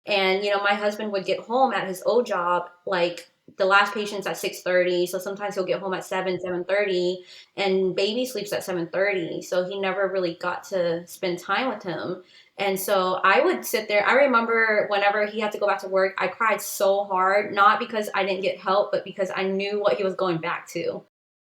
And, my husband would get home at his old job, like the last patient's at 6:30. So sometimes he'll get home at 7:30, and baby sleeps at 7:30. So he never really got to spend time with him. And so I would sit there. I remember whenever he had to go back to work, I cried so hard, not because I didn't get help, but because I knew what he was going back to.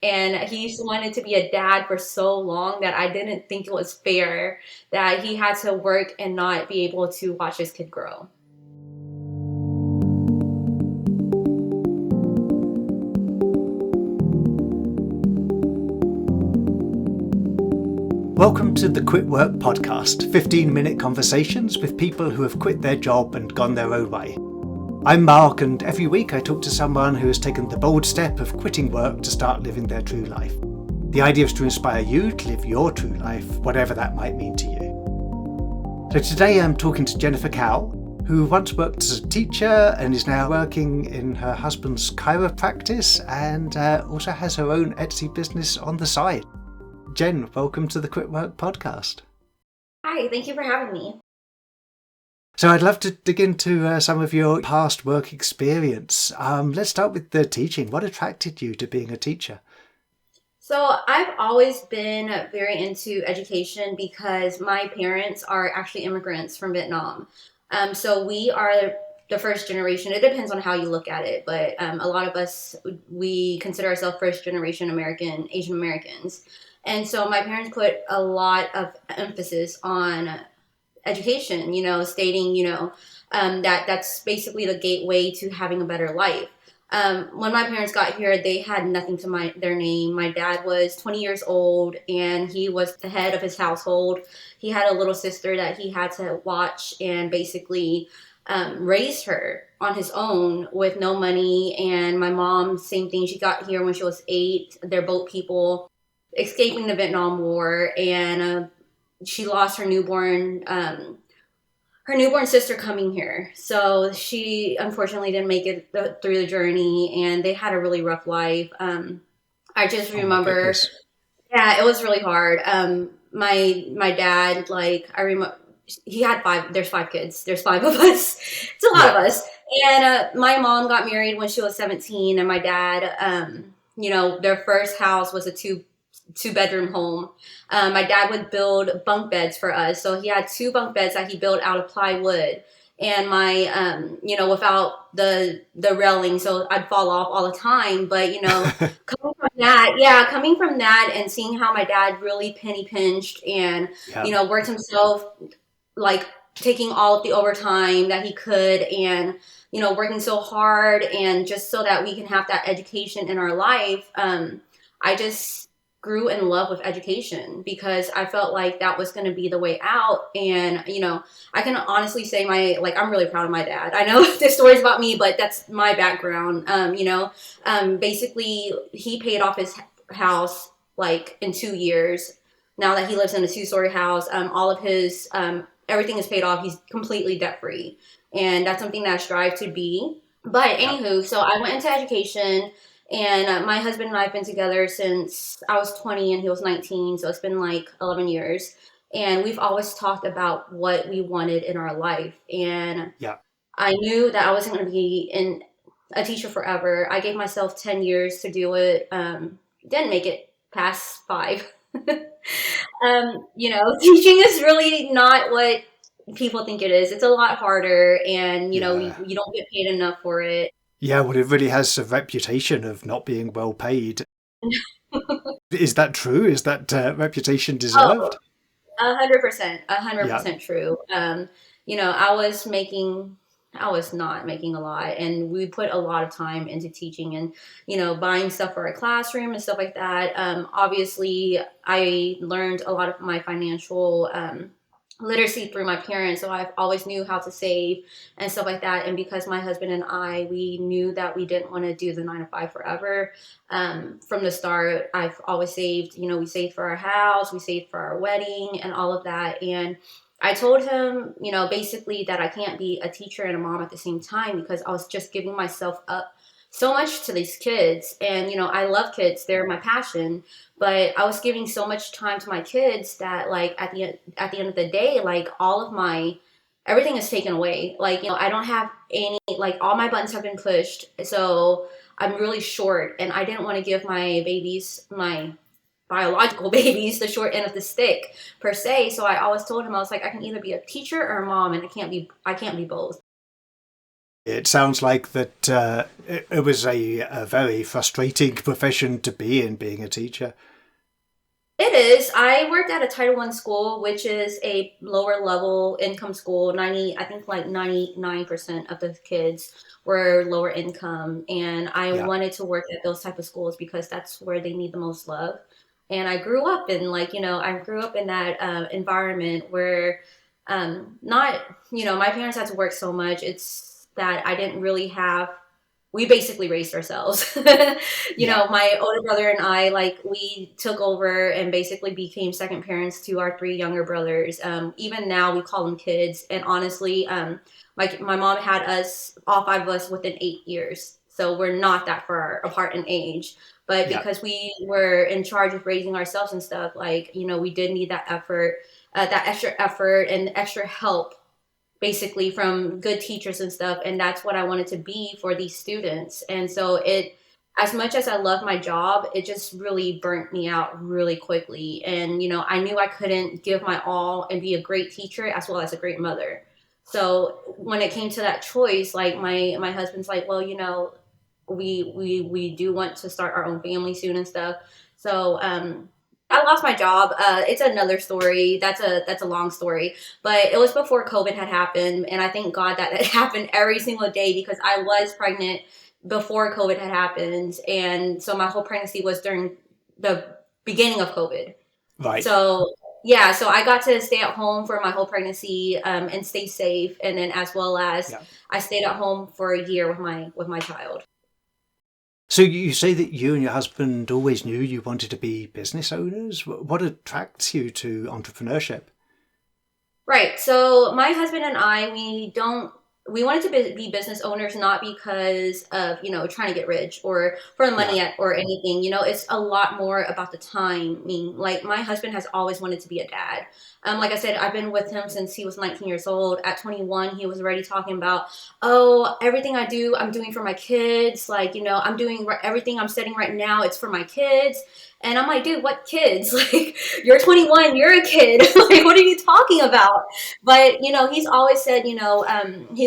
And he used to wanted to be a dad for so long that I didn't think it was fair that he had to work and not be able to watch his kid grow. Welcome to the Quit Work podcast, 15-minute conversations with people who have quit their job and gone their own way. I'm Mark, and every week I talk to someone who has taken the bold step of quitting work to start living their true life. The idea is to inspire you to live your true life, whatever that might mean to you. So today I'm talking to Jennifer Cao, who once worked as a teacher and is now working in her husband's chiropractice and also has her own Etsy business on the side. Jenn, welcome to the Quit Work podcast. Hi, thank you for having me. So I'd love to dig into some of your past work experience. Let's start with the teaching. What attracted you to being a teacher? So I've always been very into education because my parents are actually immigrants from Vietnam. So we are the first generation. It depends on how you look at it, but a lot of us, we consider ourselves first generation Asian Americans. And so my parents put a lot of emphasis on education, stating, that that's basically the gateway to having a better life. When my parents got here, they had nothing to their name. My dad was 20 years old and he was the head of his household. He had a little sister that he had to watch and basically raise her on his own with no money. And my mom, same thing. She got here when she was 8. They're boat people escaping the Vietnam War, and she lost her newborn sister coming here. So she unfortunately didn't make it through the journey, and they had a really rough life. I just remember, yeah, it was really hard. My dad, I remember he had 5. There's 5 kids. There's 5 of us. It's a lot of us. And my mom got married when she was 17, and my dad, their first house was a two-bedroom home. My dad would build bunk beds for us. So he had 2 bunk beds that he built out of plywood. And my, without the railing, so I'd fall off all the time. But, coming from that and seeing how my dad really penny pinched and, worked himself, taking all of the overtime that he could and, working so hard and just so that we can have that education in our life. I just grew in love with education because I felt like that was going to be the way out. And, I can honestly say I'm really proud of my dad. I know this story's about me, but that's my background. Basically he paid off his house in 2 years. Now that he lives in a 2-story house, all of his, everything is paid off. He's completely debt free. And that's something that I strive to be. But anywho, so I went into education. And my husband and I have been together since I was 20 and he was 19. So it's been 11 years. And we've always talked about what we wanted in our life. And I knew that I wasn't going to be a teacher forever. I gave myself 10 years to do it. Didn't make it past 5. Teaching is really not what people think it is. It's a lot harder. And, you don't get paid enough for it. Yeah, well, it really has a reputation of not being well paid. Is that true? Is that reputation deserved? 100%, 100% true. I was not making a lot, and we put a lot of time into teaching and, buying stuff for our classroom and stuff like that. Obviously, I learned a lot of my financial literacy through my parents, so I've always knew how to save and stuff like that. And because my husband and I, we knew that we didn't want to do the 9 to 5 forever. From the start, I've always saved. We saved for our house, we saved for our wedding, and all of that. And I told him, basically that I can't be a teacher and a mom at the same time because I was just giving myself up so much to these kids. And, I love kids. They're my passion. But I was giving so much time to my kids that, at the end of the day, all of my everything is taken away. Like, I don't have any, like, all my buttons have been pushed. So I'm really short, and I didn't want to give my babies, my biological babies, the short end of the stick per se. So I always told him, I was like, I can either be a teacher or a mom, and I can't be both. It sounds like that it was a very frustrating profession to be in, being a teacher. It is. I worked at a Title I school, which is a lower level income school. 90, I think like 99% of the kids were lower income. And I Yeah, wanted to work at those type of schools because that's where they need the most love. And I grew up in like, I grew up in that environment where not, my parents had to work so much. It's that I didn't really have, we basically raised ourselves. yeah, My older brother and I, like, we took over and basically became second parents to our three younger brothers. Even now, we call them kids. And honestly, my mom had us, all five of us, within 8 years. So we're not that far apart in age. But yeah. because we were in charge of raising ourselves and stuff, like, we did need that effort, that extra effort and extra help basically from good teachers and stuff, and that's what I wanted to be for these students. And so it, as much as I love my job, it just really burnt me out really quickly. And I knew I couldn't give my all and be a great teacher as well as a great mother. So when it came to that choice, like, my husband's like, well, we do want to start our own family soon and stuff. So I lost my job. It's another story. That's a long story, but it was before COVID had happened, and I thank God that it happened every single day because I was pregnant before COVID had happened, and so my whole pregnancy was during the beginning of COVID. Right. So yeah, so I got to stay at home for my whole pregnancy, and stay safe, and then as well as Yeah. I stayed at home for a year with my child. So you say that you and your husband always knew you wanted to be business owners. What attracts you to entrepreneurship? Right. So my husband and I, we wanted to be business owners not because of, trying to get rich or for the Yeah. money or anything. It's a lot more about the time. I mean, like, my husband has always wanted to be a dad. Like I said, I've been with him since he was 19 years old. At 21, he was already talking about, oh, everything I do, I'm doing for my kids. Like, I'm doing everything I'm studying right now. It's for my kids. And I'm like, dude, what kids? Like, you're 21, you're a kid. Like, what are you talking about? But, he's always said, he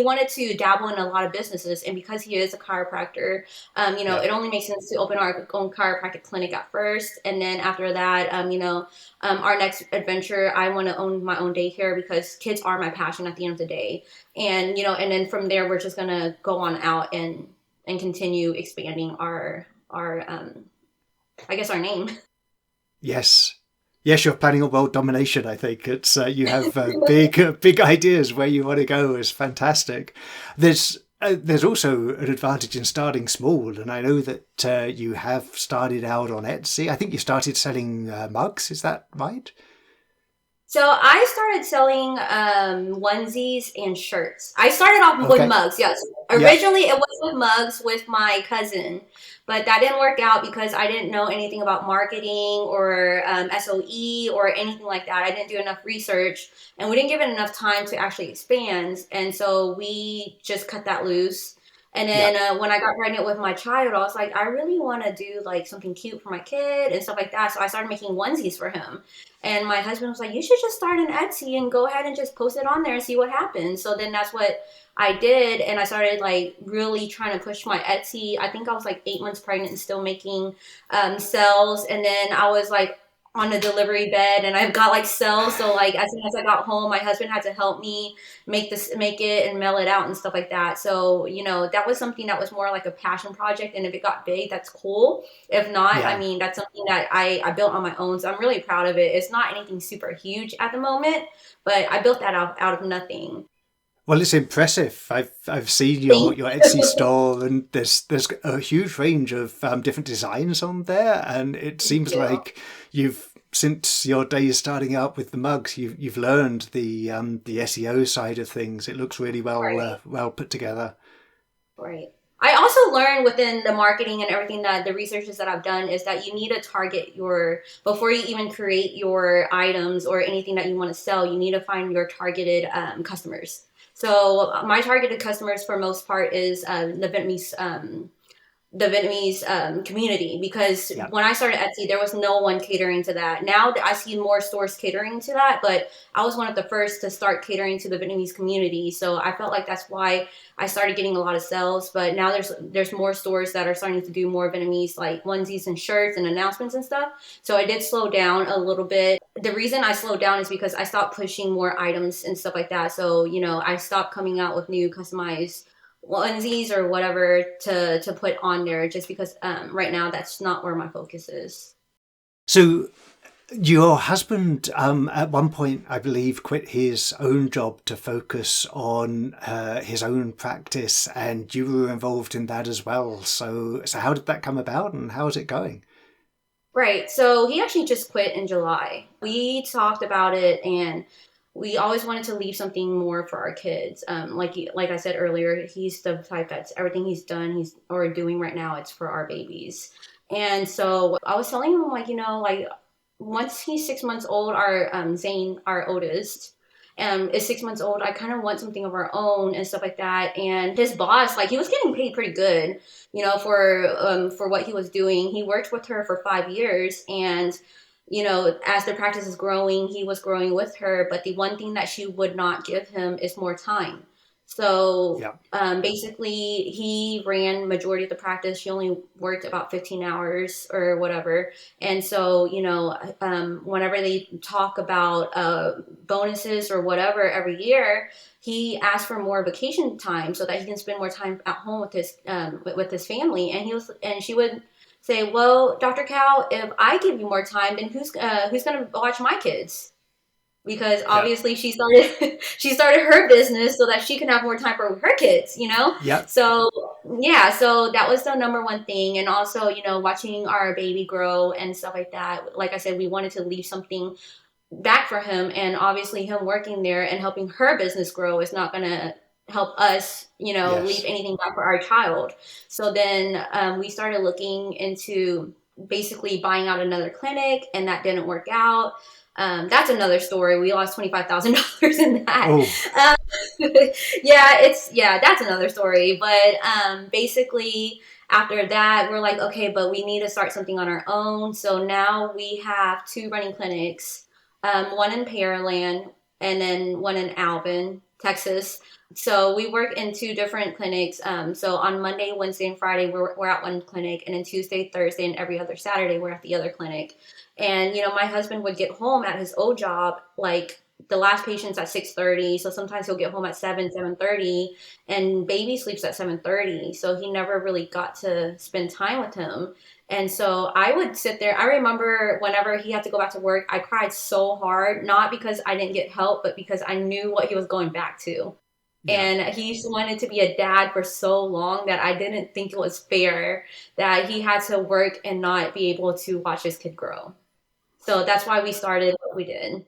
wanted to dabble in a lot of businesses. And because he is a chiropractor, Yeah. it only makes sense to open our own chiropractic clinic at first. And then after that, our next adventure, I want to own my own daycare because kids are my passion at the end of the day. And, and then from there, we're just going to go on out and continue expanding our I guess our name. Yes. Yes, you're planning on world domination. I think it's you have big ideas where you want to go. Is fantastic. There's also an advantage in starting small, and I know that you have started out on Etsy. I think you started selling mugs. Is that right? So I started selling onesies and shirts. I started off with Okay. mugs, yes. Yeah. Originally, it was with mugs with my cousin, but that didn't work out because I didn't know anything about marketing or SOE or anything like that. I didn't do enough research, and we didn't give it enough time to actually expand. And so we just cut that loose. And Yeah. then when I got pregnant with my child, I was like, I really want to do like something cute for my kid and stuff like that. So I started making onesies for him. And my husband was like, you should just start an Etsy and go ahead and just post it on there and see what happens. So then that's what I did. And I started like really trying to push my Etsy. I think I was like 8 months pregnant and still making sales. And then I was like on a delivery bed and I've got like sales. So like as soon as I got home, my husband had to help me make it and mail it out and stuff like that. So, that was something that was more like a passion project. And if it got big, that's cool. If not, I Yeah. mean, that's something that I built on my own. So I'm really proud of it. It's not anything super huge at the moment, but I built that out of nothing. Well, it's impressive. I've seen Thank your Etsy store, and there's a huge range of different designs on there, and it seems you. like you've since your days starting out with the mugs, you've learned the SEO side of things. It looks really Right. well put together. Right. I also learned within the marketing and everything that the researches that I've done is that you need to target before you even create your items or anything that you want to sell, you need to find your targeted customers. So my targeted customers for most part is the Vietnamese community, because Yeah. when I started Etsy, there was no one catering to that. Now that I see more stores catering to that, but I was one of the first to start catering to the Vietnamese community. So I felt like that's why I started getting a lot of sales. But now there's more stores that are starting to do more Vietnamese like onesies and shirts and announcements and stuff. So I did slow down a little bit. The reason I slowed down is because I stopped pushing more items and stuff like that. So, I stopped coming out with new customized onesies or whatever to put on there, just because right now that's not where my focus is. So your husband, at one point, I believe, quit his own job to focus on his own practice, and you were involved in that as well. So how did that come about, and how is it going? Right. So he actually just quit in July. We talked about it, and we always wanted to leave something more for our kids. Like I said earlier, he's the type that's everything he's done, he's or doing right now, it's for our babies. And so I was telling him, like, like once he's 6 months old, our Zane, our oldest, is 6 months old. I kind of want something of our own and stuff like that. And his boss, like, he was getting paid pretty good, for what he was doing. He worked with her for 5 years, and as the practice is growing, he was growing with her. But the one thing that she would not give him is more time. So Yeah. basically, he ran majority of the practice. She only worked about 15 hours or whatever. And so, whenever they talk about bonuses or whatever every year, he asked for more vacation time so that he can spend more time at home with his family. And she would say, "Well, Dr. Cal, if I give you more time, then who's going to watch my kids?" Because Yeah. obviously she started her business so that she can have more time for her kids. Yeah. So yeah, so that was the number one thing. And also, watching our baby grow and stuff like that. Like I said, we wanted to leave something back for him, and obviously him working there and helping her business grow is not going to help us, leave Yes. anything back for our child. So then we started looking into basically buying out another clinic, and that didn't work out. That's another story. We lost $25,000 in that. Oh, Yeah, that's another story. But basically, after that, we're like, okay, but we need to start something on our own. So now we have two running clinics, one in Pearland and then one in Alvin, Texas. So we work in two different clinics. So on Monday, Wednesday, and Friday, we're at one clinic, and then Tuesday, Thursday, and every other Saturday, we're at the other clinic. And my husband would get home at his old job, like the last patient's at 6:30, so sometimes he'll get home at 7:30, and baby sleeps at 7:30, so he never really got to spend time with him. And so I would sit there. I remember whenever he had to go back to work, I cried so hard, not because I didn't get help, but because I knew what he was going back to. yeah. And he wanted to be a dad for so long that I didn't think it was fair that he had to work and not be able to watch his kid grow. So that's why we started what we did.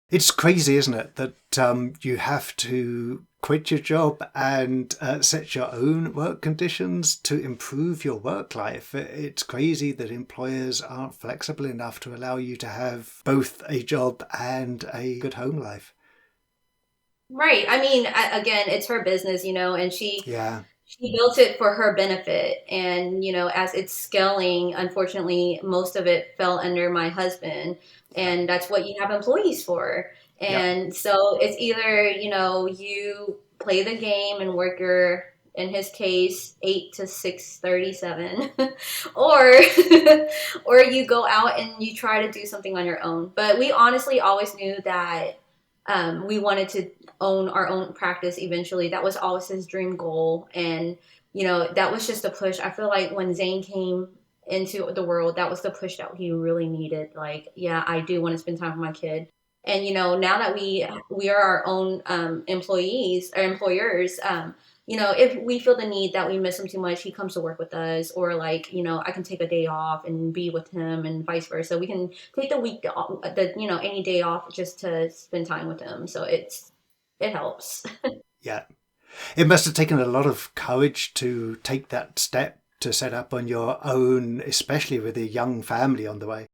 It's crazy, isn't it, that you have to quit your job and set your own work conditions to improve your work life. It's crazy that employers aren't flexible enough to allow you to have both a job and a good home life. Right. I mean, again, it's her business, and Yeah. she built it for her benefit. And, as it's scaling, unfortunately, most of it fell under my husband. Yeah. And that's what you have employees for. Yeah. And so it's either, you play the game and work in his case, 8 to 6:37, or or you go out and you try to do something on your own. But we honestly always knew that we wanted to own our own practice eventually. That was always his dream goal. And, that was just a push. I feel like when Zane came into the world, that was the push that he really needed. Like, yeah, I do want to spend time with my kid. And, now that we are our own employees or employers, if we feel the need that we miss him too much, he comes to work with us, or like, I can take a day off and be with him, and vice versa. We can take the week, any day off just to spend time with him. So it helps. Yeah. It must have taken a lot of courage to take that step to set up on your own, especially with a young family on the way.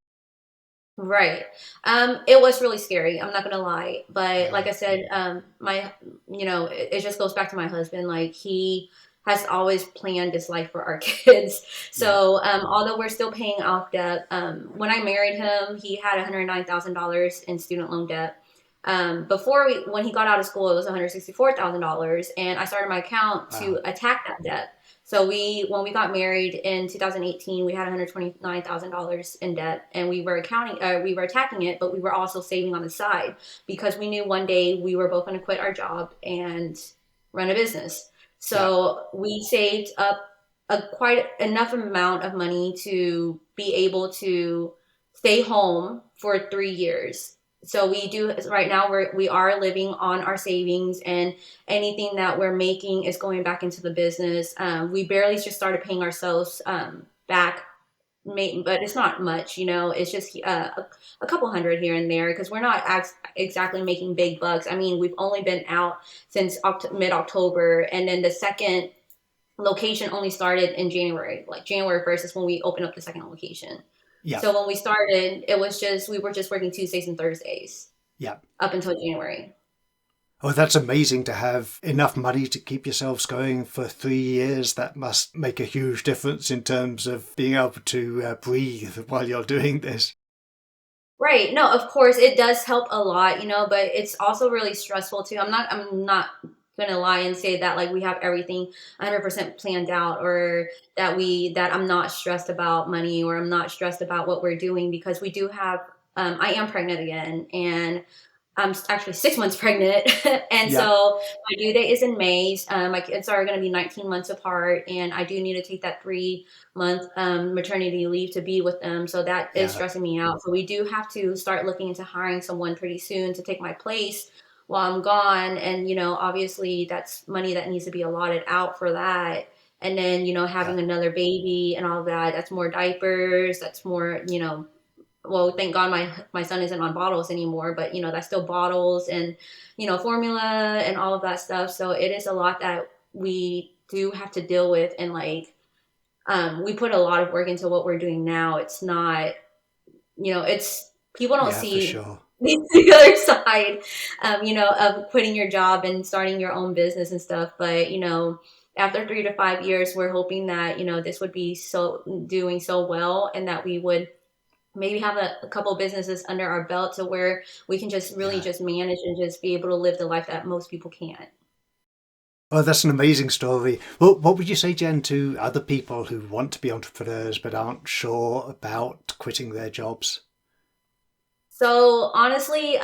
Right. It was really scary. I'm not gonna lie, but like Yeah, I said, my, it just goes back to my husband. Like he has always planned this life for our kids. yeah. So, although we're still paying off debt, when I married him, he had $109,000 in student loan debt. When he got out of school, it was $164,000, and I started my account to Wow. attack that debt. So when we got married in 2018, we had $129,000 in debt, and we were attacking it, but we were also saving on the side because we knew one day we were both going to quit our job and run a business. Yeah, So we saved up a quite enough amount of money to be able to stay home for 3 years. So we do right now we are living on our savings, and anything that we're making is going back into the business. We barely just started paying ourselves back, but it's not much, It's just a couple hundred here and there because we're not exactly making big bucks. I mean, we've only been out since mid October, and then the second location only started in January. Like January 1st is when we opened up the second location. yeah, So when we started, we were just working Tuesdays and Thursdays yeah. up until January. Oh, that's amazing to have enough money to keep yourselves going for 3 years. That must make a huge difference in terms of being able to breathe while you're doing this. Right. No, of course it does help a lot, but it's also really stressful too. I'm not gonna lie and say that like we have everything 100% planned out, or that I'm not stressed about money, or I'm not stressed about what we're doing, because we do have I am pregnant again, and I'm actually 6 months pregnant. And Yeah, so my due date is in May. My kids are going to be 19 months apart, and I do need to take that 3 month maternity leave to be with them. So that is yeah, stressing me out. So we do have to start looking into hiring someone pretty soon to take my place while I'm gone. And, obviously that's money that needs to be allotted out for that. And then, yeah, having another baby and all that, that's more diapers, that's more, well, thank God my son isn't on bottles anymore, but that's still bottles and formula and all of that stuff. So it is a lot that we do have to deal with, and like we put a lot of work into what we're doing now. It's not, it's people don't yeah, for see sure. the other side, of quitting your job and starting your own business and stuff. But after 3 to 5 years, we're hoping that this would be doing so well, and that we would maybe have a couple businesses under our belt to where we can just really Yeah. just manage and just be able to live the life that most people can't. Oh, that's an amazing story. Well, what would you say, Jen, to other people who want to be entrepreneurs but aren't sure about quitting their jobs? So honestly,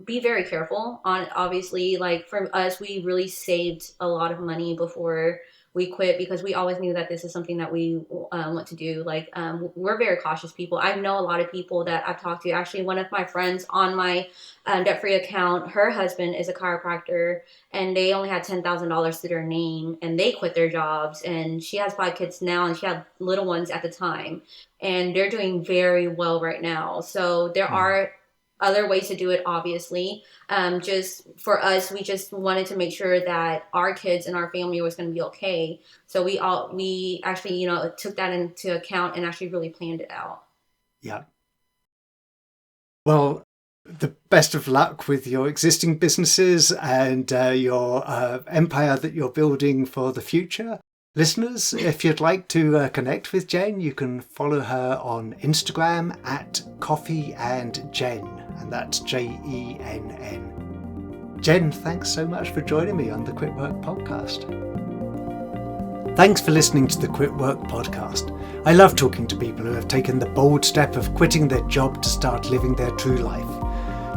be very careful on, obviously, like for us, we really saved a lot of money before we quit because we always knew that this is something that we want to do. Like, we're very cautious people. I know a lot of people that I've talked to. Actually, one of my friends on my debt-free account, her husband is a chiropractor, and they only had $10,000 to their name, and they quit their jobs. And she has 5 kids now, and she had little ones at the time, and they're doing very well right now. So there Hmm. are other ways to do it, obviously. Just for us, we just wanted to make sure that our kids and our family was going to be okay. So we actually, took that into account and actually really planned it out. Yeah. Well, the best of luck with your existing businesses and your empire that you're building for the future. Listeners, if you'd like to connect with Jen, you can follow her on Instagram at Coffee and Jenn, and that's JENN. Jen, thanks so much for joining me on the Quit Work podcast. Thanks for listening to the Quit Work podcast. I love talking to people who have taken the bold step of quitting their job to start living their true life.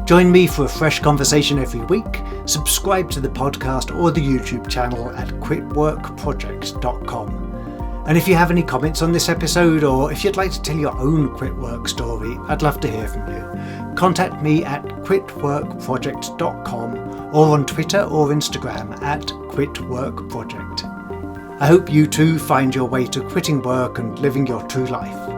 Join me for a fresh conversation every week. Subscribe to the podcast or the YouTube channel at quitworkproject.com. And if you have any comments on this episode, or if you'd like to tell your own quit work story, I'd love to hear from you. Contact me at quitworkproject.com or on Twitter or Instagram at quitworkproject. I hope you too find your way to quitting work and living your true life.